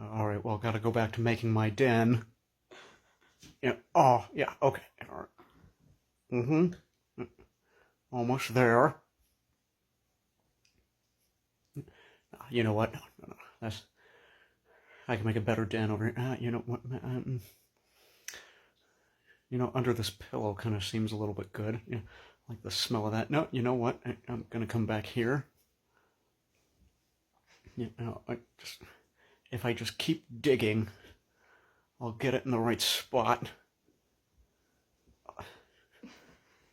All right, well, gotta go back to making my den. Yeah. Oh, yeah. Okay. All right. Mm-hmm. Almost there. You know what? No, no, no. That's. I can make a better den over here. You know what? Under this pillow kind of seems a little bit good. Yeah, like the smell of that. No, you know what? I'm gonna come back here. If I just keep digging, I'll get it in the right spot.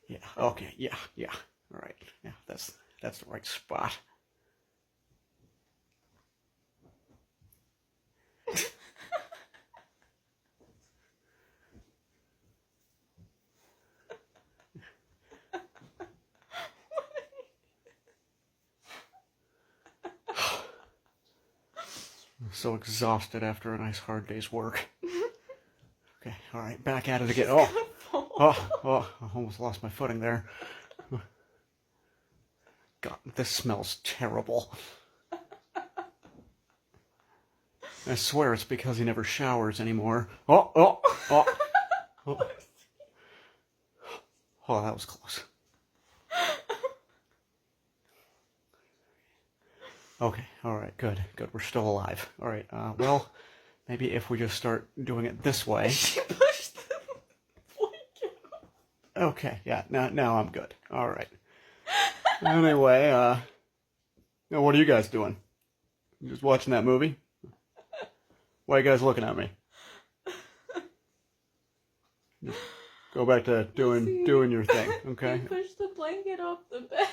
Yeah. Okay. Yeah. Yeah. All right. Yeah. That's the right spot. I'm so exhausted after a nice hard day's work. Okay. All right. Back at it again. Oh! I almost lost my footing there. God, this smells terrible. I swear it's because he never showers anymore. Oh! Oh, that was close. Okay, alright, good. We're still alive. Alright, well, maybe if we just start doing it this way. She pushed the blanket. Okay, yeah, now I'm good. Alright. Anyway, what are you guys doing? You just watching that movie? Why are you guys looking at me? Just go back to doing your thing, okay? You pushed the blanket off the bed.